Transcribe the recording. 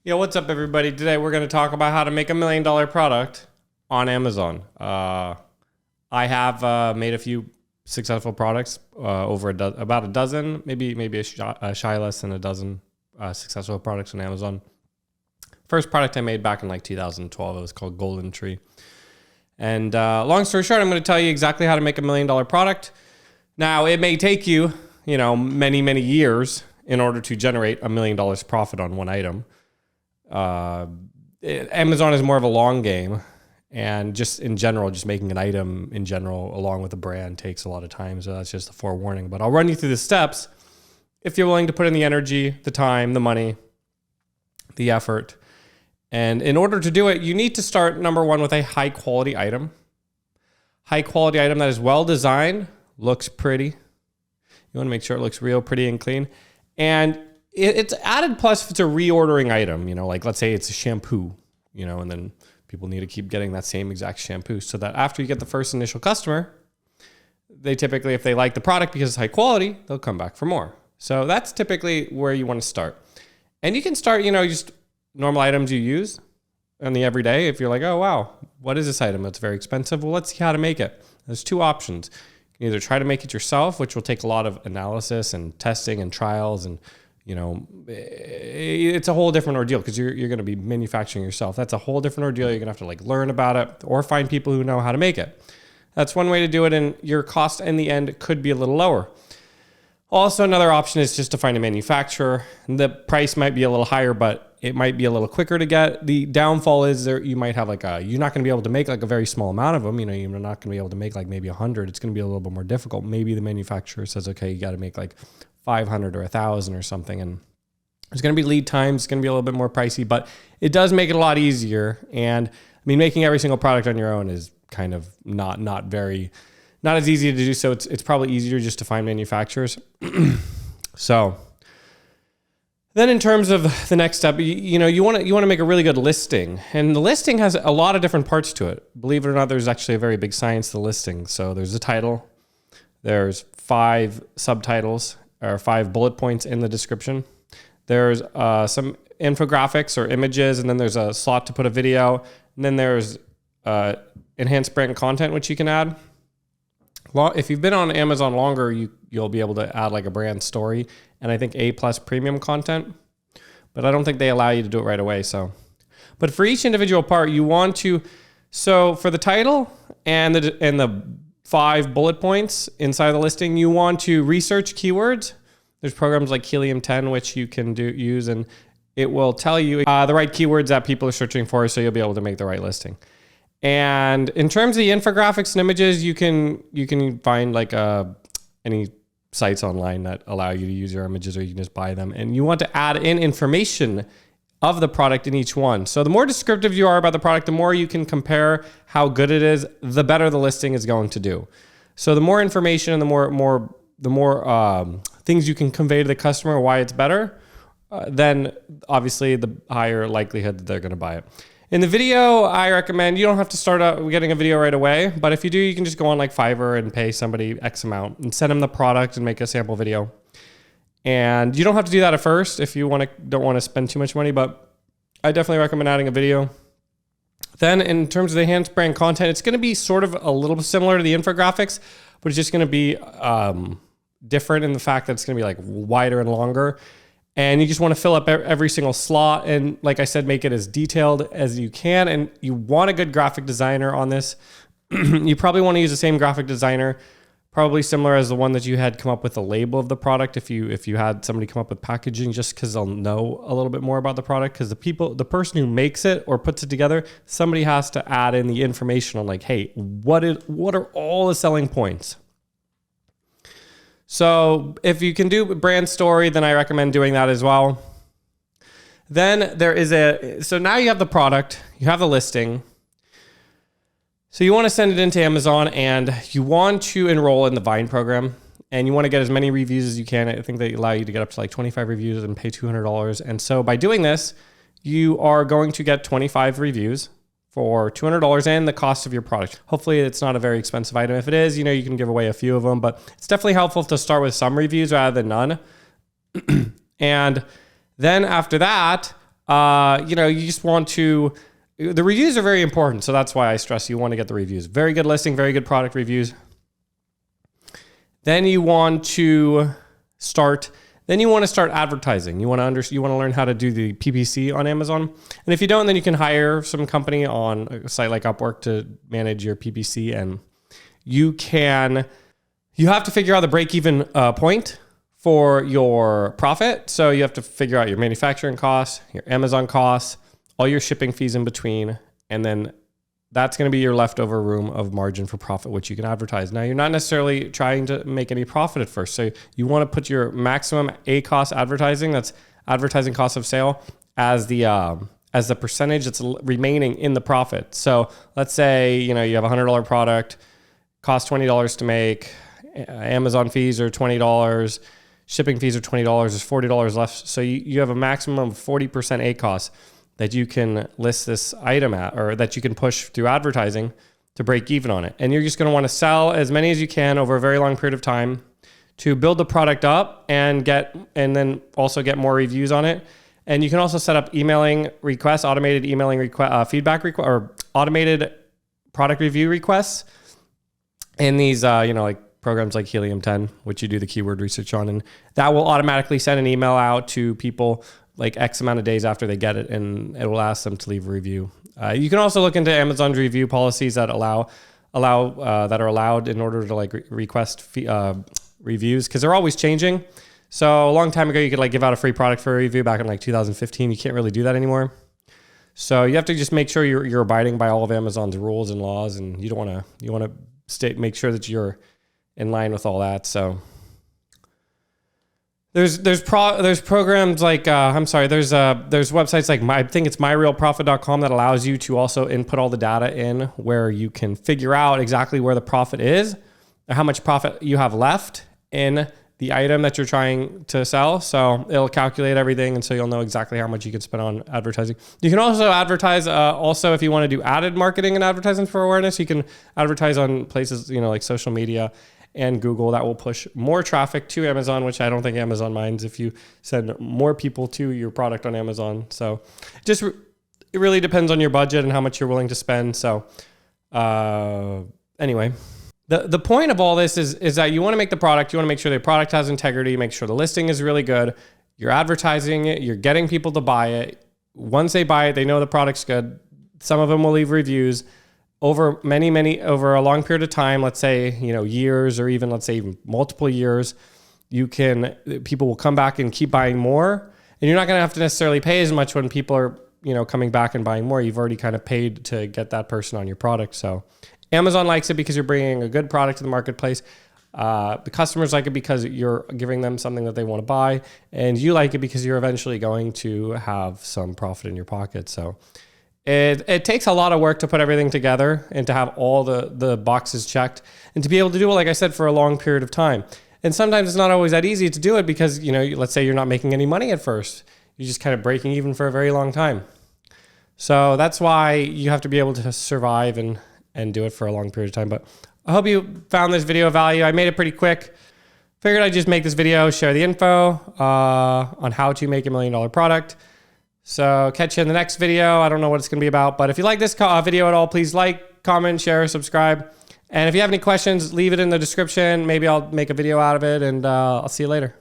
Yo, what's up, everybody? Today we're going to talk about how to make $1 million product on Amazon. I have made a few successful products, about a dozen, maybe a shy less than a dozen successful products on Amazon. First product I made back in like 2012. It was called Golden Tree. And long story short, I'm going to tell you exactly how to make $1 million product. Now, it may take you, many, many years in order to generate $1 million profit on one item. Amazon is more of a long game, and just in general, just making an item in general along with a brand takes a lot of time. So that's just a forewarning, but I'll run you through the steps if you're willing to put in the energy, the time, the money, the effort. And in order to do it, you need to start, number one, with a high quality item. High quality item that is well designed, looks pretty. You want to make sure it looks real pretty and clean. And it's added plus if it's a reordering item, like let's say it's a shampoo, and then people need to keep getting that same exact shampoo, so that after you get the first initial customer, they typically, if they like the product because it's high quality, they'll come back for more. So that's typically where you want to start. And you can start, just normal items you use in the everyday. If you're like, oh, wow, what is this item? It's very expensive. Well, let's see how to make it. There's two options. You can either try to make it yourself, which will take a lot of analysis and testing and trials, and it's a whole different ordeal because you're going to be manufacturing yourself. That's a whole different ordeal. You're going to have to learn about it or find people who know how to make it. That's one way to do it, and your cost in the end could be a little lower. Also, another option is just to find a manufacturer. The price might be a little higher, but it might be a little quicker to get. The downfall is you might have you're not going to be able to make a very small amount of them. You're not going to be able to make maybe 100. It's going to be a little bit more difficult. Maybe the manufacturer says, okay, you got to make 500 or 1,000 or something. And there's going to be lead times. It's going to be a little bit more pricey, but it does make it a lot easier. And making every single product on your own is kind of not as easy to do. So it's probably easier just to find manufacturers. So then in terms of the next step, you want to make a really good listing, and the listing has a lot of different parts to it. Believe it or not, there's actually a very big science to the listing. So there's a title, there's 5 subtitles or 5 bullet points in the description. There's some infographics or images, and then there's a slot to put a video, and then there's enhanced brand content, which you can add. Well, if you've been on Amazon longer, you'll be able to add a brand story and I think A+ premium content, but I don't think they allow you to do it right away. But for each individual part, you want to, so for the title and the 5 bullet points inside the listing, you want to research keywords. There's programs like Helium 10, which you can use, and it will tell you the right keywords that people are searching for, so you'll be able to make the right listing. And in terms of the infographics and images, you can find any sites online that allow you to use your images, or you can just buy them. And you want to add in information of the product in each one. So the more descriptive you are about the product, the more you can compare how good it is, the better the listing is going to do. So the more information and the more things you can convey to the customer why it's better, then obviously the higher likelihood that they're going to buy it. In the video, I recommend you don't have to start out getting a video right away, but if you do, you can just go on Fiverr and pay somebody X amount and send them the product and make a sample video. And you don't have to do that at first if you don't want to spend too much money, but I definitely recommend adding a video. Then in terms of the enhanced brand content, it's going to be sort of a little bit similar to the infographics, but it's just going to be different in the fact that it's going to be wider and longer. And you just want to fill up every single slot. And like I said, make it as detailed as you can. And you want a good graphic designer on this. You probably want to use the same graphic designer, probably similar as the one that you had come up with the label of the product. If you had somebody come up with packaging, just because they'll know a little bit more about the product. Because the person who makes it or puts it together, somebody has to add in the information on hey, what are all the selling points? So if you can do brand story, then I recommend doing that as well. Then so now you have the product, you have the listing. So you want to send it into Amazon, and you want to enroll in the Vine program, and you want to get as many reviews as you can. I think they allow you to get up to 25 reviews and pay $200. And so by doing this, you are going to get 25 reviews for $200 and the cost of your product. Hopefully it's not a very expensive item. If it is, you can give away a few of them, but it's definitely helpful to start with some reviews rather than none. And then after that, You just want to, the reviews are very important. So that's why I stress you want to get the reviews. Very good listing, very good product reviews. Then you want to start advertising. You want to learn how to do the PPC on Amazon. And if you don't, then you can hire some company on a site like Upwork to manage your PPC. And you have to figure out the break-even point for your profit. So you have to figure out your manufacturing costs, your Amazon costs, all your shipping fees in between, and then that's going to be your leftover room of margin for profit, which you can advertise. Now, you're not necessarily trying to make any profit at first. So you want to put your maximum ACoS advertising, that's advertising cost of sale, as the percentage that's remaining in the profit. So let's say, you have a $100 product, costs $20 to make, Amazon fees are $20, shipping fees are $20, there's $40 left. So you have a maximum of 40% ACoS that you can list this item at, or that you can push through advertising to break even on it. And you're just going to want to sell as many as you can over a very long period of time to build the product up and then also get more reviews on it. And you can also set up emailing requests, automated emailing feedback requests, or automated product review requests in these, like programs like Helium 10, which you do the keyword research on, and that will automatically send an email out to people like X amount of days after they get it, and it will ask them to leave a review. You can also look into Amazon's review policies that are allowed in order to request reviews, because they're always changing. So a long time ago, you could give out a free product for a review back in 2015. You can't really do that anymore. So you have to just make sure you're abiding by all of Amazon's rules and laws, and you want to make sure that you're in line with all that. So there's programs like there's websites like I think it's myrealprofit.com that allows you to also input all the data in, where you can figure out exactly where the profit is, or how much profit you have left in the item that you're trying to sell. So it'll calculate everything, and so you'll know exactly how much you can spend on advertising. You can also advertise if you want to do added marketing and advertising for awareness, you can advertise on places like social media and Google. That will push more traffic to Amazon, which I don't think Amazon minds if you send more people to your product on Amazon. So it really depends on your budget and how much you're willing to spend. So anyway, the point of all this is that you want to make the product, you want to make sure the product has integrity, make sure the listing is really good, you're advertising it, you're getting people to buy it. Once they buy it, they know the product's good. Some of them will leave reviews. Over over a long period of time, let's say, years, or even let's say even multiple years, people will come back and keep buying more, and you're not going to have to necessarily pay as much when people are, coming back and buying more. You've already kind of paid to get that person on your product. So Amazon likes it because you're bringing a good product to the marketplace. The customers like it because you're giving them something that they want to buy, and you like it because you're eventually going to have some profit in your pocket. So it takes a lot of work to put everything together and to have all the boxes checked, and to be able to do it, like I said, for a long period of time. And sometimes it's not always that easy to do it because, let's say you're not making any money at first. You're just kind of breaking even for a very long time. So that's why you have to be able to survive and do it for a long period of time. But I hope you found this video of value. I made it pretty quick. Figured I'd just make this video, share the info on how to make $1 million product. So catch you in the next video. I don't know what it's going to be about, but if you like this video at all, please like, comment, share, subscribe. And if you have any questions, leave it in the description. Maybe I'll make a video out of it, and I'll see you later.